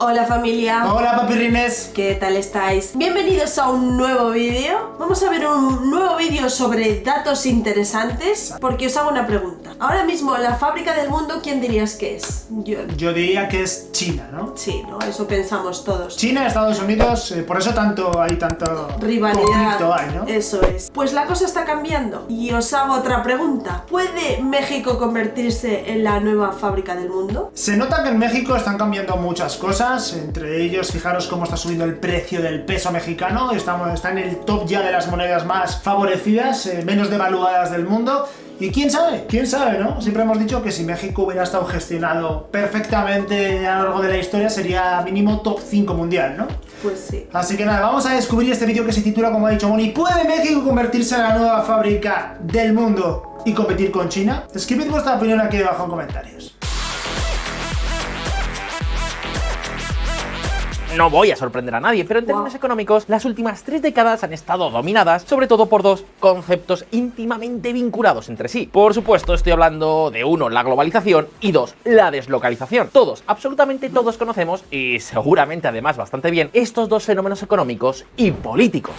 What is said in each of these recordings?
Hola familia. Hola papirrines. ¿Qué tal estáis? Bienvenidos a un nuevo vídeo. Vamos a ver un nuevo vídeo sobre datos interesantes, porque os hago una pregunta. Ahora mismo la fábrica del mundo, ¿quién dirías que es? Yo diría que es China, ¿no? Sí, ¿no? Eso pensamos todos. China, Estados Unidos, por eso hay tanto rivalidad, conflicto hay, ¿no? Eso es. Pues la cosa está cambiando. Y os hago otra pregunta. ¿Puede México convertirse en la nueva fábrica del mundo? Se nota que en México están cambiando muchas cosas. Entre ellos, fijaros cómo está subiendo el precio del peso mexicano. Está en el top ya de las monedas más favorecidas, menos devaluadas del mundo. Y quién sabe, ¿no? Siempre hemos dicho que si México hubiera estado gestionado perfectamente a lo largo de la historia, sería mínimo top 5 mundial, ¿no? Pues sí. Así que nada, vamos a descubrir este vídeo que se titula, como ha dicho Moni, ¿puede México convertirse en la nueva fábrica del mundo y competir con China? Escribid vuestra opinión aquí debajo en comentarios. No voy a sorprender a nadie, pero en términos económicos, las últimas 3 décadas han estado dominadas sobre todo por dos conceptos íntimamente vinculados entre sí. Por supuesto, estoy hablando de uno, la globalización, y dos, la deslocalización. Todos, absolutamente todos conocemos, y seguramente además bastante bien, estos dos fenómenos económicos y políticos.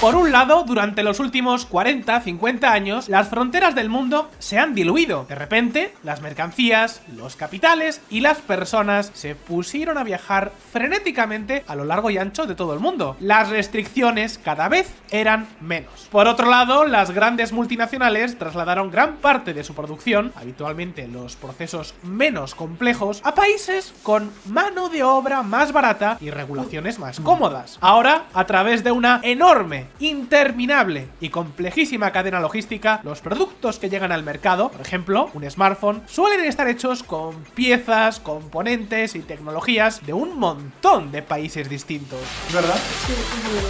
Por un lado, durante los últimos 40-50 años, las fronteras del mundo se han diluido. De repente, las mercancías, los capitales y las personas se pusieron a viajar frenéticamente a lo largo y ancho de todo el mundo. Las restricciones cada vez eran menos. Por otro lado, las grandes multinacionales trasladaron gran parte de su producción, habitualmente los procesos menos complejos, a países con mano de obra más barata y regulaciones más cómodas. Ahora, a través de una enorme, interminable y complejísima cadena logística, los productos que llegan al mercado, por ejemplo, un smartphone, suelen estar hechos con piezas, componentes y tecnologías de un montón de países distintos. ¿Verdad?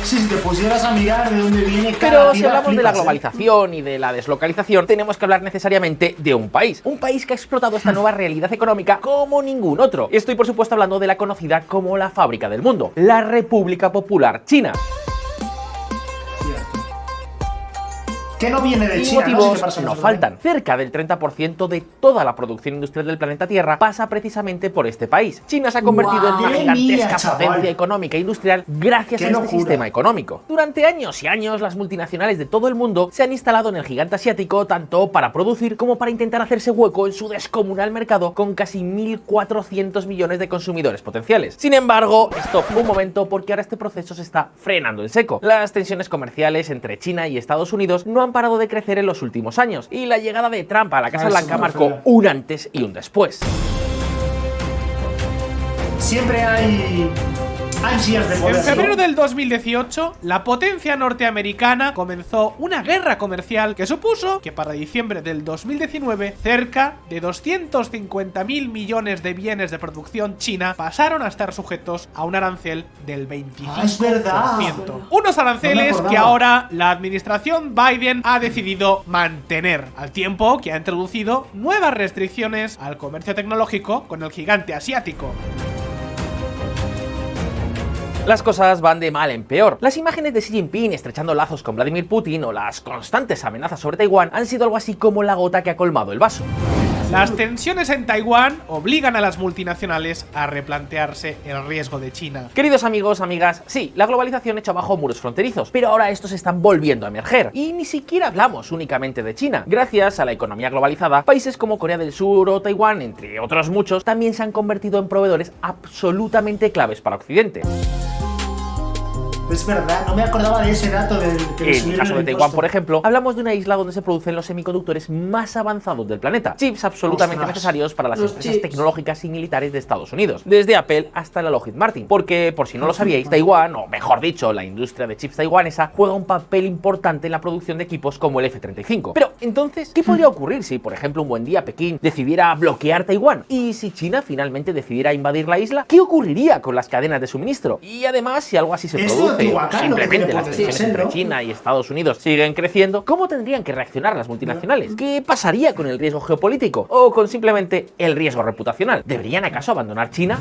Sí, si te pusieras a mirar de dónde viene cada Pero si tira, hablamos de la flipas, globalización y de la deslocalización, tenemos que hablar necesariamente de un país. Un país que ha explotado esta nueva realidad económica como ningún otro. Estoy por supuesto hablando de la conocida como la fábrica del mundo, la República Popular China. Que no viene de Y China, motivos ¿no? no faltan. Cerca del 30% de toda la producción industrial del planeta Tierra pasa precisamente por este país. China se ha convertido en una gigantesca potencia económica e industrial gracias a este sistema económico. Durante años y años, las multinacionales de todo el mundo se han instalado en el gigante asiático tanto para producir como para intentar hacerse hueco en su descomunal mercado con casi 1.400 millones de consumidores potenciales. Sin embargo, stop un momento, porque ahora este proceso se está frenando en seco. Las tensiones comerciales entre China y Estados Unidos no han parado de crecer en los últimos años, y la llegada de Trump a la Casa Blanca marcó un antes y un después. Siempre hay ansias de poder. En febrero del 2018, la potencia norteamericana comenzó una guerra comercial que supuso que para diciembre del 2019 cerca de 250.000 millones de bienes de producción china pasaron a estar sujetos a un arancel del 25%. Es verdad. Unos aranceles que ahora la administración Biden ha decidido mantener, al tiempo que ha introducido nuevas restricciones al comercio tecnológico con el gigante asiático. Las cosas van de mal en peor. Las imágenes de Xi Jinping estrechando lazos con Vladimir Putin o las constantes amenazas sobre Taiwán han sido algo así como la gota que ha colmado el vaso. Las tensiones en Taiwán obligan a las multinacionales a replantearse el riesgo de China. Queridos amigos, amigas, sí, la globalización echa abajo muros fronterizos, pero ahora estos están volviendo a emerger. Y ni siquiera hablamos únicamente de China. Gracias a la economía globalizada, países como Corea del Sur o Taiwán, entre otros muchos, también se han convertido en proveedores absolutamente claves para Occidente. Es verdad, no me acordaba de ese dato del que En el caso de Taiwán, por ejemplo, hablamos de una isla donde se producen los semiconductores más avanzados del planeta. Chips absolutamente necesarios para las empresas tecnológicas y militares de Estados Unidos, desde Apple hasta la Lockheed Martin. Porque, por si no lo sabíais, Taiwán, o mejor dicho, la industria de chips taiwanesa, juega un papel importante en la producción de equipos como el F-35. Pero, entonces, ¿qué podría ocurrir si, por ejemplo, un buen día Pekín decidiera bloquear Taiwán? ¿Y si China finalmente decidiera invadir la isla? ¿Qué ocurriría con las cadenas de suministro? Y además, si algo así se produce, simplemente las tensiones entre China y Estados Unidos siguen creciendo, ¿cómo tendrían que reaccionar las multinacionales? ¿Qué pasaría con el riesgo geopolítico? ¿O con simplemente el riesgo reputacional? ¿Deberían acaso abandonar China?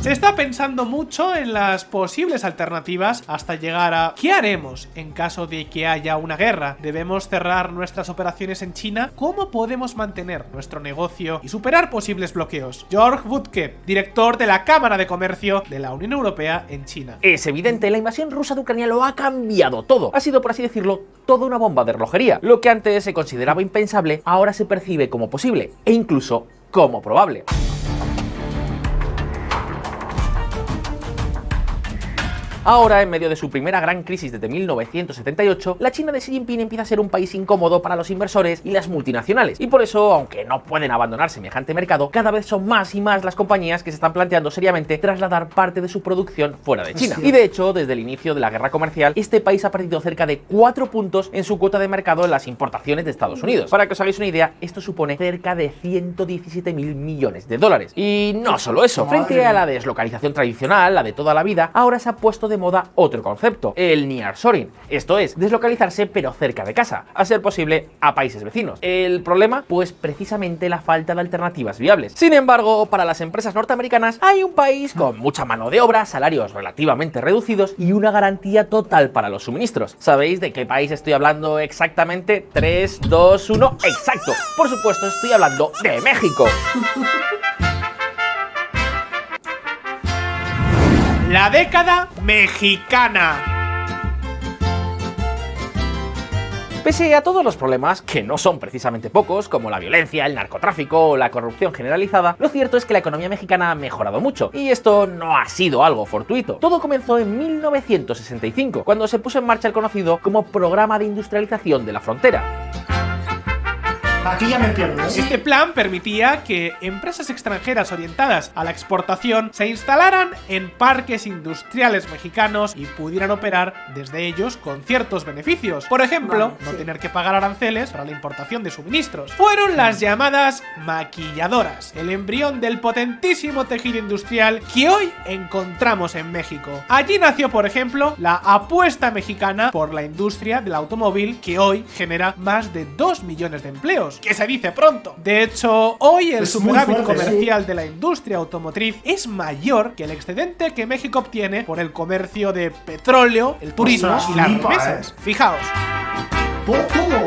Se está pensando mucho en las posibles alternativas hasta llegar a ¿qué haremos en caso de que haya una guerra? ¿Debemos cerrar nuestras operaciones en China? ¿Cómo podemos mantener nuestro negocio y superar posibles bloqueos? George Woodke, director de la Cámara de Comercio de la Unión Europea en China. Es evidente, la invasión rusa de Ucrania lo ha cambiado todo. Ha sido, por así decirlo, toda una bomba de relojería. Lo que antes se consideraba impensable, ahora se percibe como posible e incluso como probable. Ahora, en medio de su primera gran crisis desde 1978, la China de Xi Jinping empieza a ser un país incómodo para los inversores y las multinacionales. Y por eso, aunque no pueden abandonar semejante mercado, cada vez son más y más las compañías que se están planteando seriamente trasladar parte de su producción fuera de China. Y de hecho, desde el inicio de la guerra comercial, este país ha perdido cerca de 4 puntos en su cuota de mercado en las importaciones de Estados Unidos. Para que os hagáis una idea, esto supone cerca de 117.000 millones de dólares. Y no solo eso, frente a la deslocalización tradicional, la de toda la vida, ahora se ha puesto de moda otro concepto, el nearshoring. Esto es, deslocalizarse pero cerca de casa, a ser posible a países vecinos. ¿El problema? Pues precisamente la falta de alternativas viables. Sin embargo, para las empresas norteamericanas hay un país con mucha mano de obra, salarios relativamente reducidos y una garantía total para los suministros. ¿Sabéis de qué país estoy hablando exactamente? 3, 2, 1, ¡exacto! Por supuesto, estoy hablando de México. La década mexicana. Pese a todos los problemas, que no son precisamente pocos, como la violencia, el narcotráfico o la corrupción generalizada, lo cierto es que la economía mexicana ha mejorado mucho, y esto no ha sido algo fortuito. Todo comenzó en 1965, cuando se puso en marcha el conocido como Programa de Industrialización de la Frontera. Aquí ya me pierdo, ¿eh? Este plan permitía que empresas extranjeras orientadas a la exportación se instalaran en parques industriales mexicanos y pudieran operar desde ellos con ciertos beneficios. Por ejemplo, no tener que pagar aranceles para la importación de suministros. Fueron las llamadas maquiladoras, el embrión del potentísimo tejido industrial que hoy encontramos en México. Allí nació, por ejemplo, la apuesta mexicana por la industria del automóvil, que hoy genera más de 2 millones de empleos. Que se dice pronto. De hecho, hoy el superávit comercial de la industria automotriz es mayor que el excedente que México obtiene por el comercio de petróleo, el turismo y las remesas. Fijaos. ¿Cómo?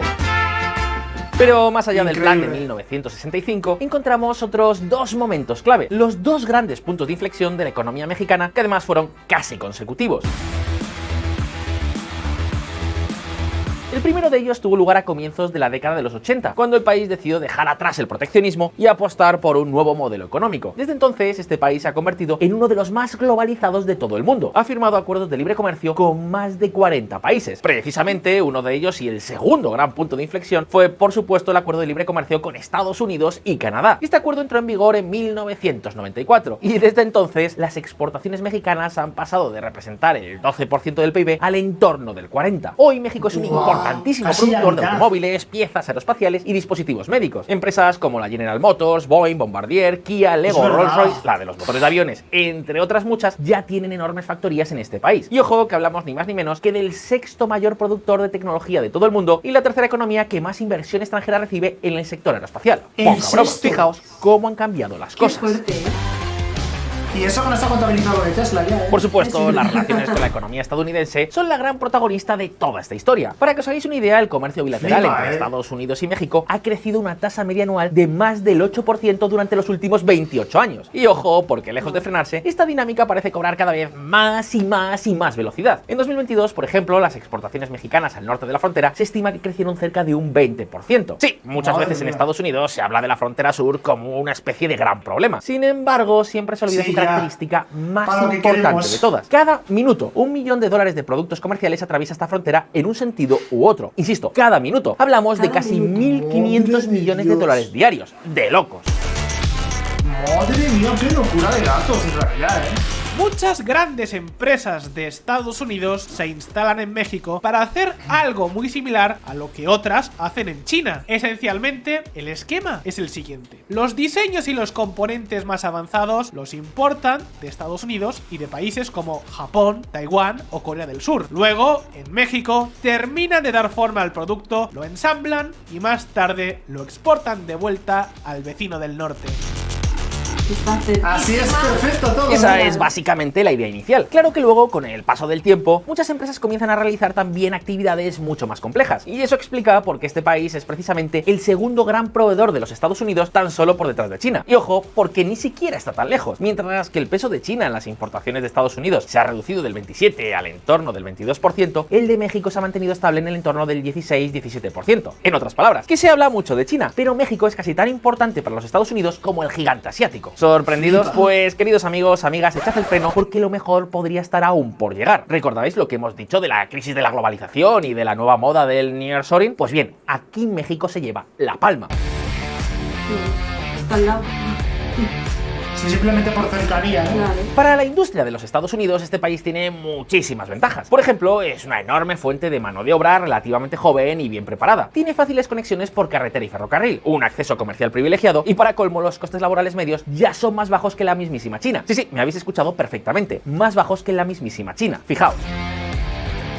Pero más allá del plan de 1965, encontramos otros dos momentos clave, los dos grandes puntos de inflexión de la economía mexicana, que además fueron casi consecutivos. El primero de ellos tuvo lugar a comienzos de la década de los 80, cuando el país decidió dejar atrás el proteccionismo y apostar por un nuevo modelo económico. Desde entonces, este país se ha convertido en uno de los más globalizados de todo el mundo. Ha firmado acuerdos de libre comercio con más de 40 países. Precisamente, uno de ellos y el segundo gran punto de inflexión fue, por supuesto, el acuerdo de libre comercio con Estados Unidos y Canadá. Este acuerdo entró en vigor en 1994 y desde entonces las exportaciones mexicanas han pasado de representar el 12% del PIB al entorno del 40%. Hoy México es un importantísimo productor de automóviles, piezas aeroespaciales y dispositivos médicos. Empresas como la General Motors, Boeing, Bombardier, Kia, Lego, Rolls-Royce, la de los motores de aviones, entre otras muchas, ya tienen enormes factorías en este país. Y ojo que hablamos ni más ni menos que del sexto mayor productor de tecnología de todo el mundo y la tercera economía que más inversión extranjera recibe en el sector aeroespacial. Poca broma. Fijaos cómo han cambiado las cosas. Qué fuerte, ¿eh? Y eso que no está contabilizado de Tesla ya, ¿eh? Por supuesto, las relaciones con la economía estadounidense son la gran protagonista de toda esta historia. Para que os hagáis una idea, el comercio bilateral entre Estados Unidos y México ha crecido una tasa media anual de más del 8% durante los últimos 28 años. Y ojo, porque lejos de frenarse, esta dinámica parece cobrar cada vez más y más y más velocidad. En 2022, por ejemplo, las exportaciones mexicanas al norte de la frontera se estima que crecieron cerca de un 20%. Sí, muchas veces en Estados Unidos se habla de la frontera sur como una especie de gran problema. Sin embargo, siempre se olvida su característica más importante de todas. Cada minuto, $1 millón de productos comerciales atraviesa esta frontera en un sentido u otro. Insisto, cada minuto. Hablamos de casi 1.500 millones de dólares diarios. ¡De locos! Madre mía, qué locura de datos en realidad, ¿eh? Muchas grandes empresas de Estados Unidos se instalan en México para hacer algo muy similar a lo que otras hacen en China. Esencialmente, el esquema es el siguiente. Los diseños y los componentes más avanzados los importan de Estados Unidos y de países como Japón, Taiwán o Corea del Sur. Luego, en México, terminan de dar forma al producto, lo ensamblan y más tarde lo exportan de vuelta al vecino del norte. Está cerquísima. Así es, perfecto todo. Esa ¿no? es básicamente la idea inicial. Claro que luego, con el paso del tiempo, muchas empresas comienzan a realizar también actividades mucho más complejas. Y eso explica por qué este país es precisamente el segundo gran proveedor de los Estados Unidos, tan solo por detrás de China. Y ojo, porque ni siquiera está tan lejos. Mientras que el peso de China en las importaciones de Estados Unidos se ha reducido del 27 al entorno del 22%, el de México se ha mantenido estable en el entorno del 16-17%. En otras palabras, que se habla mucho de China, pero México es casi tan importante para los Estados Unidos como el gigante asiático. ¿Sorprendidos? Pues, queridos amigos, amigas, echad el freno porque lo mejor podría estar aún por llegar. ¿Recordáis lo que hemos dicho de la crisis de la globalización y de la nueva moda del nearshoring? Pues bien, aquí México se lleva la palma. Está al lado. Sí, simplemente por cercanía, ¿no? Claro. Para la industria de los Estados Unidos, este país tiene muchísimas ventajas. Por ejemplo, es una enorme fuente de mano de obra relativamente joven y bien preparada. Tiene fáciles conexiones por carretera y ferrocarril, un acceso comercial privilegiado y, para colmo, los costes laborales medios ya son más bajos que la mismísima China. Sí, me habéis escuchado perfectamente. Más bajos que la mismísima China. Fijaos.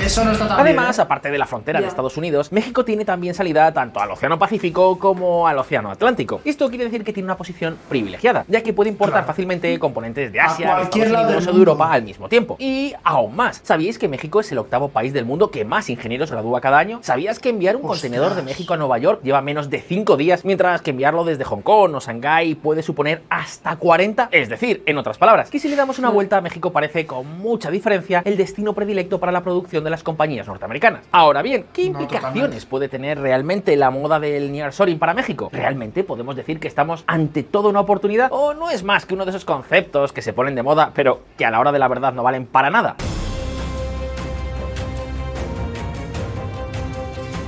Eso no está tan Además, bien, ¿eh? aparte de la frontera de Ya. Estados Unidos, México tiene también salida tanto al Océano Pacífico como al Océano Atlántico. Esto quiere decir que tiene una posición privilegiada, ya que puede importar Claro. fácilmente componentes de A Asia, de cualquier Estados lado Unidos del o de Europa mundo. al mismo tiempo. Y aún más, ¿sabíais que México es el octavo país del mundo que más ingenieros gradúa cada año? ¿Sabías que enviar un Ostras. contenedor de México a Nueva York lleva menos de 5 días, mientras que enviarlo desde Hong Kong o Shanghái puede suponer hasta 40? Es decir, en otras palabras, que si le damos una vuelta a México parece con mucha diferencia el destino predilecto para la producción de las compañías norteamericanas. Ahora bien, ¿qué No, implicaciones totalmente. puede tener realmente la moda del nearshoring para México? ¿Realmente podemos decir que estamos ante toda una oportunidad? ¿O no es más que uno de esos conceptos que se ponen de moda, pero que a la hora de la verdad no valen para nada?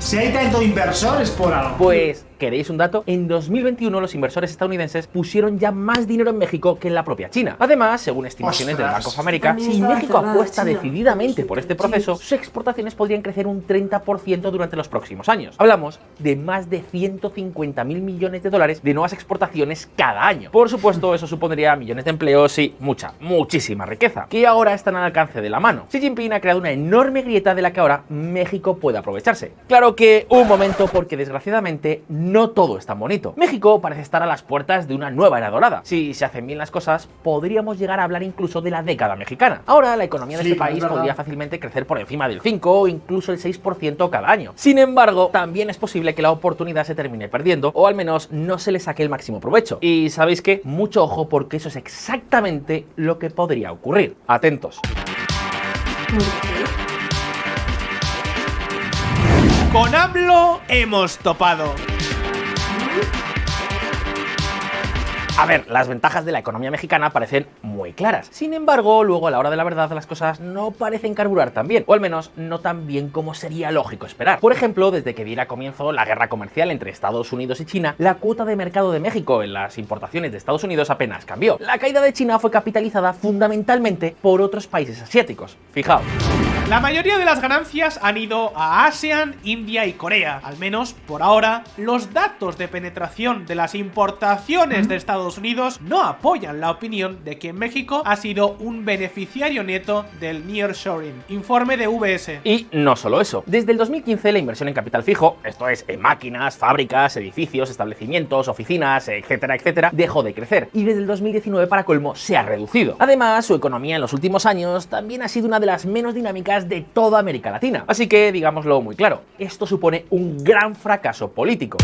Si hay tanto inversor es por algo. Pues, ¿queréis un dato? En 2021 los inversores estadounidenses pusieron ya más dinero en México que en la propia China. Además, según estimaciones del Ostras. Bank of America, También si estaba México cerrada apuesta China. decididamente por este proceso, sus exportaciones podrían crecer un 30% durante los próximos años. Hablamos de más de 150.000 millones de dólares de nuevas exportaciones cada año. Por supuesto, eso supondría millones de empleos y muchísima riqueza, que ahora están al alcance de la mano. Xi Jinping ha creado una enorme grieta de la que ahora México puede aprovecharse. Claro que un momento, porque desgraciadamente no todo es tan bonito. México parece estar a las puertas de una nueva era dorada. Si se hacen bien las cosas, podríamos llegar a hablar incluso de la década mexicana. Ahora la economía de este Flipa, es país verdad. podría fácilmente crecer por encima del 5 o incluso el 6% cada año. Sin embargo, también es posible que la oportunidad se termine perdiendo, o al menos no se le saque el máximo provecho. Y ¿sabéis qué? Mucho ojo, porque eso es exactamente lo que podría ocurrir. Atentos. Con AMLO hemos topado. A ver, las ventajas de la economía mexicana parecen muy claras. Sin embargo, luego a la hora de la verdad las cosas no parecen carburar tan bien, o al menos no tan bien como sería lógico esperar. Por ejemplo, desde que diera comienzo la guerra comercial entre Estados Unidos y China, la cuota de mercado de México en las importaciones de Estados Unidos apenas cambió. La caída de China fue capitalizada fundamentalmente por otros países asiáticos. Fijaos. La mayoría de las ganancias han ido a ASEAN, India y Corea. Al menos, por ahora, los datos de penetración de las importaciones de Estados Unidos no apoyan la opinión de que México ha sido un beneficiario neto del nearshoring. Informe de VS. Y no solo eso. Desde el 2015 la inversión en capital fijo, esto es, en máquinas, fábricas, edificios, establecimientos, oficinas, etcétera, etcétera, dejó de crecer. Y desde el 2019, para colmo, se ha reducido. Además, su economía en los últimos años también ha sido una de las menos dinámicas de toda América Latina. Así que, digámoslo muy claro, esto supone un gran fracaso político.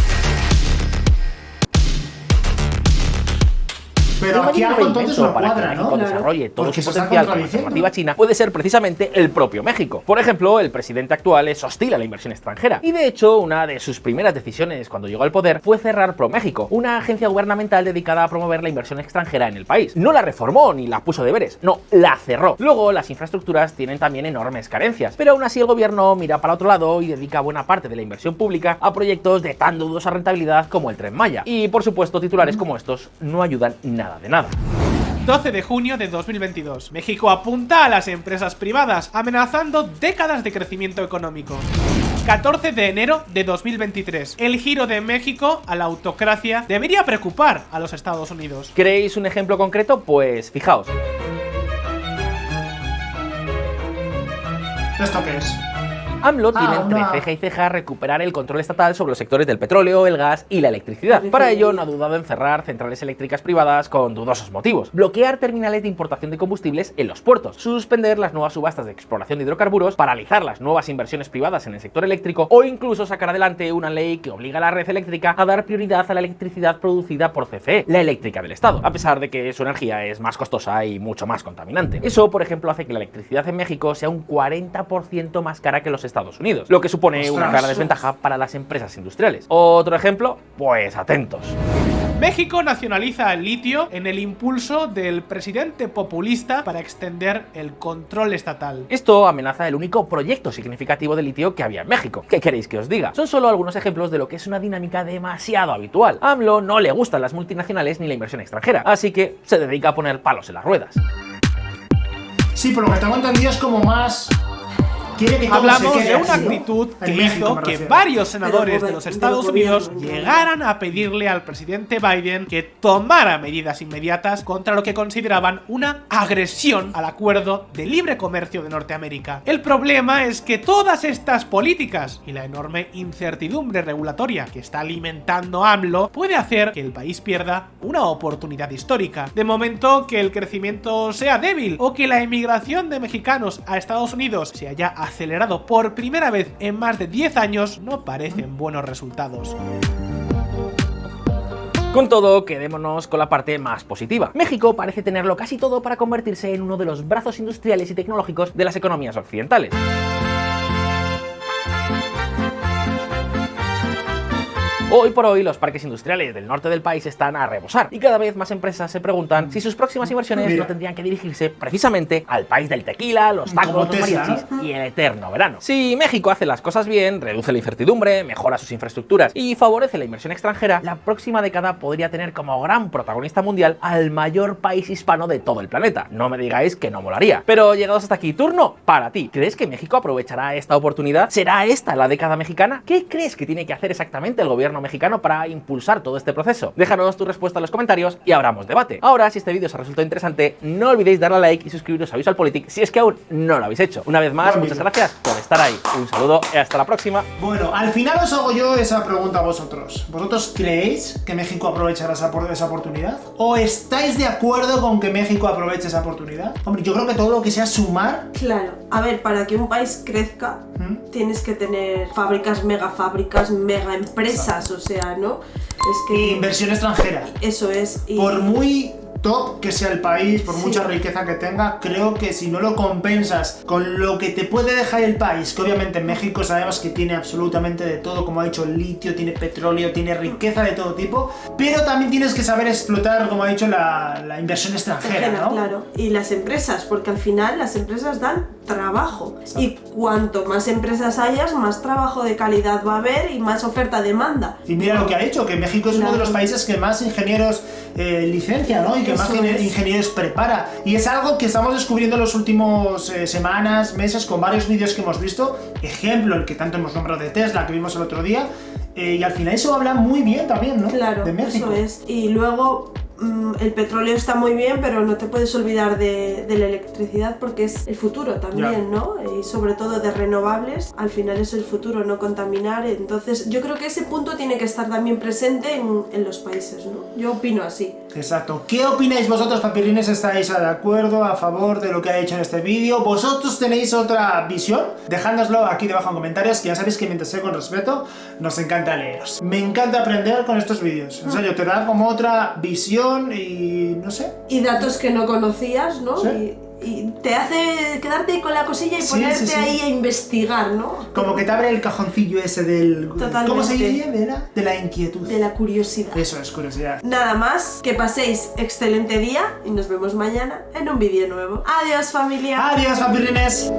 Pero El aquí mayor algo entonces impedimento no para que cuadra, México ¿no? desarrolle todo Porque su se está potencial como contradiciendo. alternativa china puede ser precisamente el propio México. Por ejemplo, el presidente actual es hostil a la inversión extranjera. Y de hecho, una de sus primeras decisiones cuando llegó al poder fue cerrar ProMéxico, una agencia gubernamental dedicada a promover la inversión extranjera en el país. No la reformó ni la puso deberes, no, la cerró. Luego, las infraestructuras tienen también enormes carencias, pero aún así el gobierno mira para otro lado y dedica buena parte de la inversión pública a proyectos de tan dudosa rentabilidad como el Tren Maya. Y por supuesto, titulares como estos no ayudan nada de nada. 12 de junio de 2022. México apunta a las empresas privadas, amenazando décadas de crecimiento económico. 14 de enero de 2023. El giro de México a la autocracia debería preocupar a los Estados Unidos. ¿Queréis un ejemplo concreto? Pues fijaos. ¿Esto qué es? AMLO tiene entre ceja y ceja recuperar el control estatal sobre los sectores del petróleo, el gas y la electricidad. Para ello no ha dudado en cerrar centrales eléctricas privadas con dudosos motivos, bloquear terminales de importación de combustibles en los puertos, suspender las nuevas subastas de exploración de hidrocarburos, paralizar las nuevas inversiones privadas en el sector eléctrico o incluso sacar adelante una ley que obliga a la red eléctrica a dar prioridad a la electricidad producida por CFE, la eléctrica del Estado, a pesar de que su energía es más costosa y mucho más contaminante. Eso, por ejemplo, hace que la electricidad en México sea un 40% más cara que los Estados Unidos, lo que supone una clara desventaja para las empresas industriales. Otro ejemplo, pues atentos. México nacionaliza el litio en el impulso del presidente populista para extender el control estatal. Esto amenaza el único proyecto significativo de litio que había en México. ¿Qué queréis que os diga? Son solo algunos ejemplos de lo que es una dinámica demasiado habitual. A AMLO no le gustan las multinacionales ni la inversión extranjera, así que se dedica a poner palos en las ruedas. Sí, por lo que tengo entendido es como más... Hablamos de una actitud que hizo que varios senadores de los Estados Unidos llegaran a pedirle al presidente Biden que tomara medidas inmediatas contra lo que consideraban una agresión al acuerdo de libre comercio de Norteamérica. El problema es que todas estas políticas y la enorme incertidumbre regulatoria que está alimentando AMLO puede hacer que el país pierda una oportunidad histórica. De momento, que el crecimiento sea débil o que la emigración de mexicanos a Estados Unidos se haya acelerado por primera vez en más de 10 años no parecen buenos resultados. Con todo, quedémonos con la parte más positiva. México parece tenerlo casi todo para convertirse en uno de los brazos industriales y tecnológicos de las economías occidentales. Hoy por hoy los parques industriales del norte del país están a rebosar y cada vez más empresas se preguntan si sus próximas inversiones no tendrían que dirigirse precisamente al país del tequila, los tacos, los mariachis y el eterno verano. Si México hace las cosas bien, reduce la incertidumbre, mejora sus infraestructuras y favorece la inversión extranjera, la próxima década podría tener como gran protagonista mundial al mayor país hispano de todo el planeta. No me digáis que no molaría. Pero llegados hasta aquí, turno para ti. ¿Crees que México aprovechará esta oportunidad? ¿Será esta la década mexicana? ¿Qué crees que tiene que hacer exactamente el gobierno mexicano para impulsar todo este proceso? Déjanos tu respuesta en los comentarios y abramos debate. Ahora, si este vídeo os ha resultado interesante, no olvidéis darle a like y suscribiros a VisualPolitik si es que aún no lo habéis hecho. Una vez más, muchas gracias por estar ahí. Un saludo y hasta la próxima. Bueno, al final os hago yo esa pregunta a vosotros. ¿Vosotros creéis que México aprovechará esa oportunidad? ¿O estáis de acuerdo con que México aproveche esa oportunidad? Hombre, yo creo que todo lo que sea sumar... Claro, a ver, para que un país crezca, tienes que tener fábricas, mega empresas, o sea, ¿no? Es que... Inversión extranjera. Eso es. Y... Por muy top que sea el país, por mucha riqueza que tenga, creo que si no lo compensas con lo que te puede dejar el país, que obviamente en México sabemos que tiene absolutamente de todo, como ha dicho, litio, tiene petróleo, tiene riqueza de todo tipo, pero también tienes que saber explotar, como ha dicho, la inversión extranjera, ¿no? Claro, y las empresas, porque al final las empresas dan trabajo. Exacto. Y cuanto más empresas hayas, más trabajo de calidad va a haber y más oferta-demanda. Y mira lo que ha hecho, que México es uno de los países que más ingenieros licencia, ¿no? Y que más ingenieros prepara. Y es algo que estamos descubriendo en los últimos semanas, meses, con varios vídeos que hemos visto. Ejemplo, el que tanto hemos nombrado de Tesla, que vimos el otro día. Y al final eso habla muy bien también, ¿no? Claro, de México. eso es. Y luego... el petróleo está muy bien, pero no te puedes olvidar de la electricidad porque es el futuro también, ¿no? Y sobre todo de renovables, al final es el futuro, no contaminar. Entonces yo creo que ese punto tiene que estar también presente en los países, ¿no? Yo opino así. Exacto. ¿Qué opináis vosotros, papirrines? ¿Estáis de acuerdo, a favor de lo que ha hecho en este vídeo? ¿Vosotros tenéis otra visión? Dejádnoslo aquí debajo en comentarios, que ya sabéis que mientras sea con respeto, nos encanta leeros. Me encanta aprender con estos vídeos. En serio, te da como otra visión y no sé. Y datos que no conocías, ¿no? ¿Sí? Y te hace quedarte con la cosilla y ponerte ahí a investigar, ¿no? Como que te abre el cajoncillo ese del... Totalmente. ¿Cómo se diría? De la inquietud. De la curiosidad. Eso es, curiosidad. Nada más, que paséis excelente día y nos vemos mañana en un vídeo nuevo. Adiós, familia. Adiós, papirrines.